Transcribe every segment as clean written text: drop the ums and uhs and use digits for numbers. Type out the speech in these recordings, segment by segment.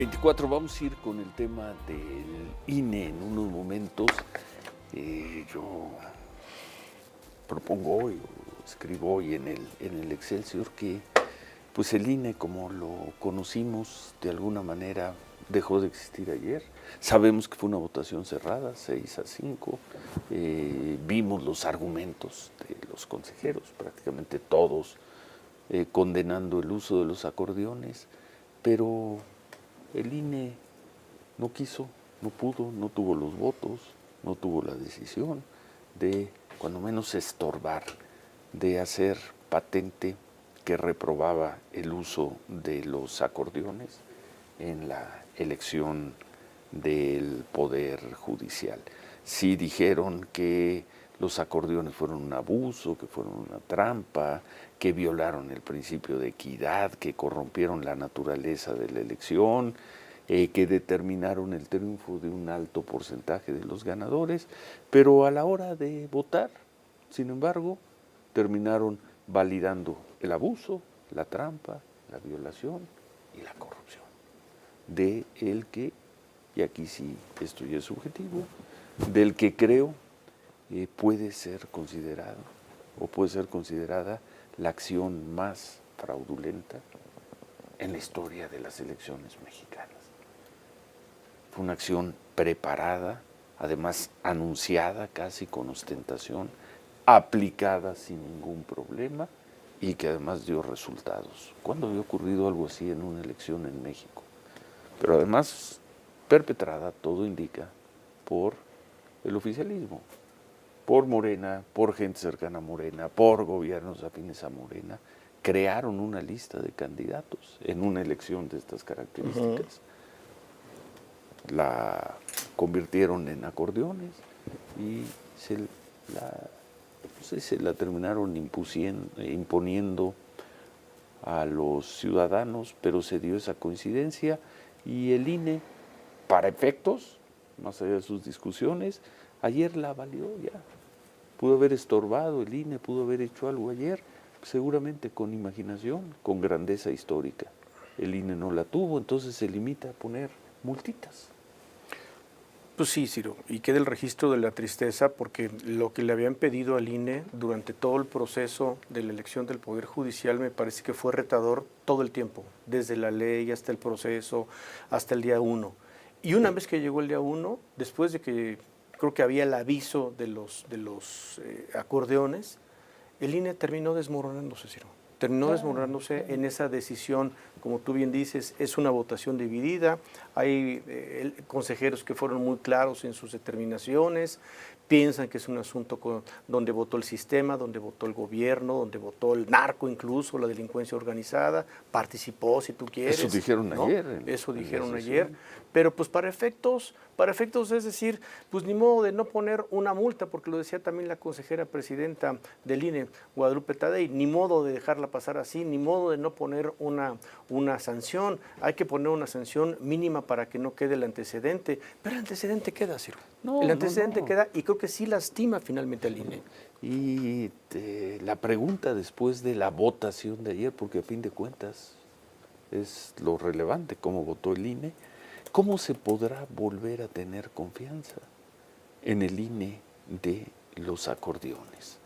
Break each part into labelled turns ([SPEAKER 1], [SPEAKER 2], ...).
[SPEAKER 1] 24, vamos a ir con el tema del INE en unos momentos. Yo propongo hoy, o escribo hoy en el Excelsior que pues el INE como lo conocimos de alguna manera dejó de existir ayer. Sabemos que fue una votación cerrada, 6-5. Vimos los argumentos de los consejeros, prácticamente todos condenando el uso de los acordeones, pero el INE no quiso, no pudo, no tuvo los votos, no tuvo la decisión de, cuando menos, estorbar, de hacer patente que reprobaba el uso de los acordeones en la elección del Poder Judicial. Sí dijeron que los acordeones fueron un abuso, que fueron una trampa, que violaron el principio de equidad, que corrompieron la naturaleza de la elección, que determinaron el triunfo de un alto porcentaje de los ganadores, pero a la hora de votar, sin embargo, terminaron validando el abuso, la trampa, la violación y la corrupción de el que, y aquí sí esto ya es subjetivo, del que creo puede ser considerado o puede ser considerada la acción más fraudulenta en la historia de las elecciones mexicanas. Fue una acción preparada, además anunciada casi con ostentación, aplicada sin ningún problema y que además dio resultados. ¿Cuándo había ocurrido algo así en una elección en México? Pero además perpetrada, todo indica, por el oficialismo, por Morena, por gente cercana a Morena, por gobiernos afines a Morena. Crearon una lista de candidatos en una elección de estas características. La convirtieron en acordeones y se la terminaron imponiendo a los ciudadanos, pero se dio esa coincidencia y el INE, para efectos, más allá de sus discusiones, ayer la valió ya. Pudo haber estorbado el INE, pudo haber hecho algo ayer, seguramente con imaginación, con grandeza histórica. El INE no la tuvo, entonces se limita a poner multitas.
[SPEAKER 2] Pues sí, Ciro, y queda el registro de la tristeza porque lo que le habían pedido al INE durante todo el proceso de la elección del Poder Judicial me parece que fue retador todo el tiempo, desde la ley hasta el proceso, hasta el día 1. Y una vez que llegó el día 1, después de que creo que había el aviso de los acordeones, el INE terminó desmoronándose, Ciro. Terminó desmoronándose en esa decisión, como tú bien dices, es una votación dividida, hay consejeros que fueron muy claros en sus determinaciones, piensan que es un asunto donde votó el sistema, donde votó el gobierno, donde votó el narco incluso, la delincuencia organizada, participó si tú quieres.
[SPEAKER 1] Eso dijeron, ¿no? Ayer.
[SPEAKER 2] Eso dijeron ayer, pero pues para efectos es decir, pues ni modo de no poner una multa, porque lo decía también la consejera presidenta del INE, Guadalupe Tadei, ni modo de dejarla pasar así, ni modo de no poner una sanción, hay que poner una sanción mínima para que no quede el antecedente, pero el antecedente queda, Ciro. No, el antecedente queda y creo que sí lastima finalmente al INE.
[SPEAKER 1] Y la pregunta después de la votación de ayer, porque a fin de cuentas es lo relevante, cómo votó el INE, ¿cómo se podrá volver a tener confianza en el INE de los acordeones?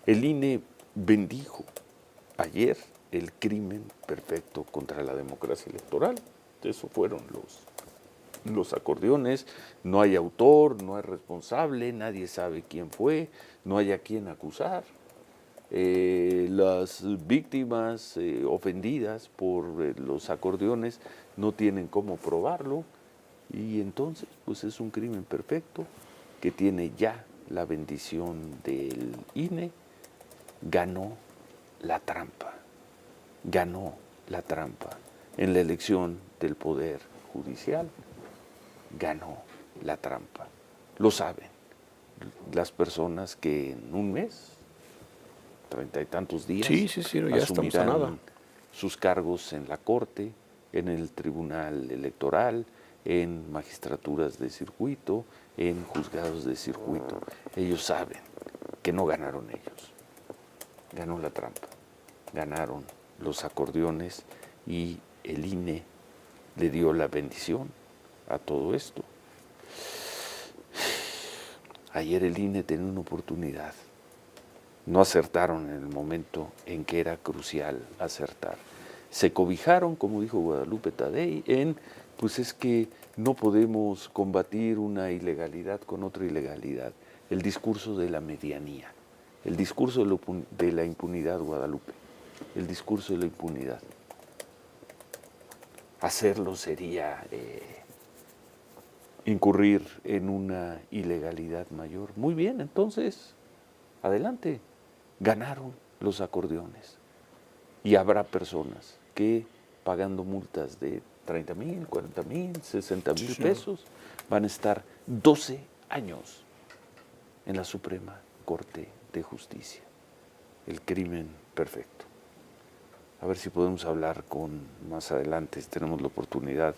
[SPEAKER 1] El INE bendijo ayer el crimen perfecto contra la democracia electoral. Eso fueron los acordeones. No hay autor, no hay responsable, nadie sabe quién fue, no hay a quién acusar. Las víctimas ofendidas por los acordeones no tienen cómo probarlo y entonces pues es un crimen perfecto que tiene ya la bendición del INE. Ganó la trampa en la elección del Poder Judicial, ganó la trampa. Lo saben las personas que en un mes, 30 y tantos días,
[SPEAKER 2] ya
[SPEAKER 1] asumirán sus cargos en la Corte, en el Tribunal Electoral, en magistraturas de circuito, en juzgados de circuito. Ellos saben que no ganaron ellos, ganó la trampa, ganaron los acordeones y el INE le dio la bendición a todo esto. Ayer el INE tenía una oportunidad. No acertaron en el momento en que era crucial acertar. Se cobijaron, como dijo Guadalupe Tadei, en, pues es que no podemos combatir una ilegalidad con otra ilegalidad. El discurso de la medianía, el discurso de la impunidad, Guadalupe, el discurso de la impunidad. Hacerlo sería incurrir en una ilegalidad mayor. Muy bien, entonces, adelante. Ganaron los acordeones. Y habrá personas que, pagando multas de 30,000, 40,000, 60,000 pesos, van a estar 12 años en la Suprema Corte de Justicia. El crimen perfecto. A ver si podemos hablar más adelante, si tenemos la oportunidad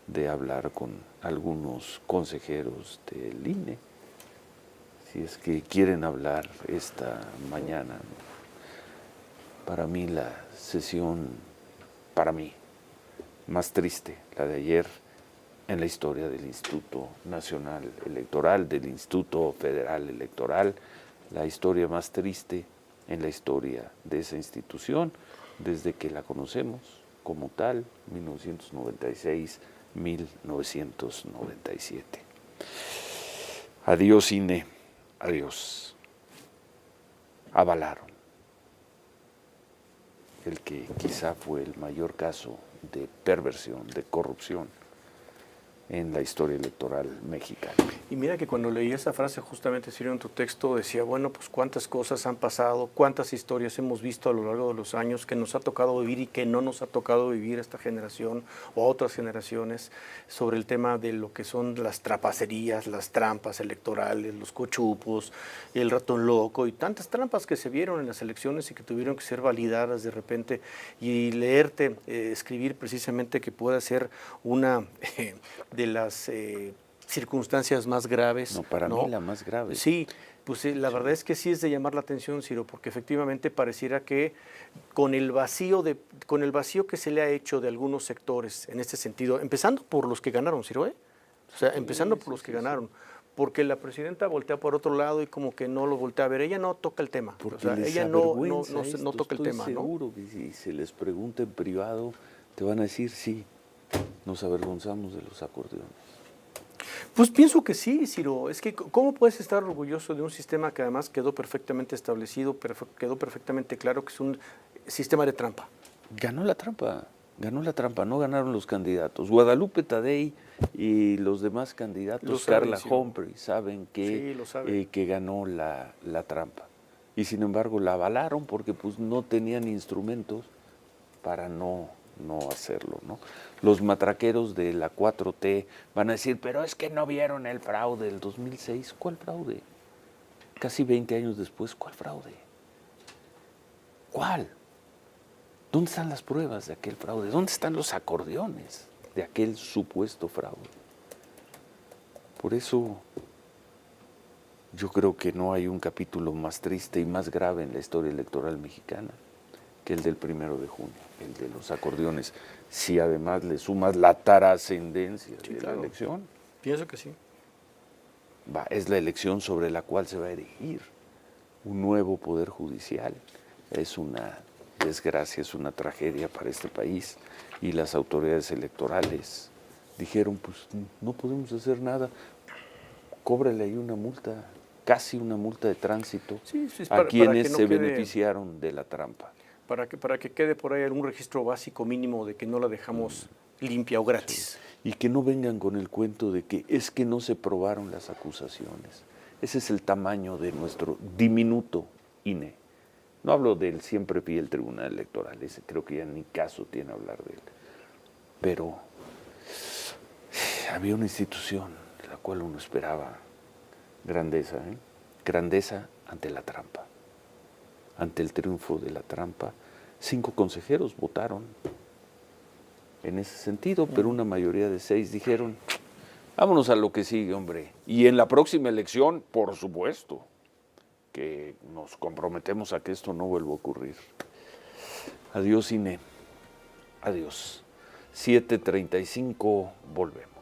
[SPEAKER 1] de hablar con algunos consejeros del INE, si es que quieren hablar esta mañana, ¿no? Para mí la sesión, más triste, la de ayer, en la historia del Instituto Nacional Electoral, del Instituto Federal Electoral, la historia más triste en la historia de esa institución, desde que la conocemos como tal, 1996-1997. Adiós, INE, adiós. Avalaron el que quizá fue el mayor caso de perversión, de corrupción en la historia electoral mexicana.
[SPEAKER 2] Y mira que cuando leí esa frase justamente, Ciro, en tu texto, decía, bueno, pues cuántas cosas han pasado, cuántas historias hemos visto a lo largo de los años que nos ha tocado vivir y que no nos ha tocado vivir esta generación o a otras generaciones sobre el tema de lo que son las trapacerías, las trampas electorales, los cochupos, el ratón loco y tantas trampas que se vieron en las elecciones y que tuvieron que ser validadas de repente y leerte, escribir precisamente que pueda ser una de las circunstancias más graves.
[SPEAKER 1] No, para mí la más grave.
[SPEAKER 2] Sí, pues la verdad es que sí es de llamar la atención, Ciro, porque efectivamente pareciera que con el vacío que se le ha hecho de algunos sectores en este sentido, empezando por los que ganaron, Ciro, O sea, empezando por los que ganaron. Porque la presidenta voltea por otro lado y como que no lo voltea a ver. Ella no toca el tema.
[SPEAKER 1] Porque
[SPEAKER 2] ella no toca el tema.
[SPEAKER 1] Estoy seguro que si se les pregunta en privado, te van a decir sí, nos avergonzamos de los acordeones.
[SPEAKER 2] Pues pienso que sí, Ciro. Es que ¿cómo puedes estar orgulloso de un sistema que además quedó perfectamente establecido, quedó perfectamente claro que es un sistema de trampa?
[SPEAKER 1] Ganó la trampa, no ganaron los candidatos. Guadalupe Tadei y los demás candidatos, Carla Humphrey, saben que, que ganó la trampa. Y sin embargo la avalaron porque pues no tenían instrumentos para no hacerlo, ¿no? Los matraqueros de la 4T van a decir, pero es que no vieron el fraude del 2006. ¿Cuál fraude? Casi 20 años después, ¿cuál fraude? ¿Cuál? ¿Dónde están las pruebas de aquel fraude? ¿Dónde están los acordeones de aquel supuesto fraude? Por eso yo creo que no hay un capítulo más triste y más grave en la historia electoral mexicana que el del 1 de junio, el de los acordeones. Si además le sumas la trascendencia de la elección.
[SPEAKER 2] Pienso que sí.
[SPEAKER 1] Es la elección sobre la cual se va a erigir un nuevo poder judicial. Es una desgracia, es una tragedia para este país. Y las autoridades electorales dijeron, pues no podemos hacer nada, cóbrale ahí una multa, casi una multa de tránsito a quienes se beneficiaron de la trampa.
[SPEAKER 2] Para que quede por ahí algún registro básico mínimo de que no la dejamos limpia o gratis.
[SPEAKER 1] Sí. Y que no vengan con el cuento de que es que no se probaron las acusaciones. Ese es el tamaño de nuestro diminuto INE. No hablo del siempre fiel Tribunal Electoral, ese creo que ya ni caso tiene hablar de él. Pero había una institución de la cual uno esperaba grandeza, grandeza ante la trampa. Ante el triunfo de la trampa, 5 consejeros votaron en ese sentido, pero una mayoría de 6 dijeron, vámonos a lo que sigue, hombre. Y en la próxima elección, por supuesto, que nos comprometemos a que esto no vuelva a ocurrir. Adiós, INE. Adiós. 7:35, volvemos.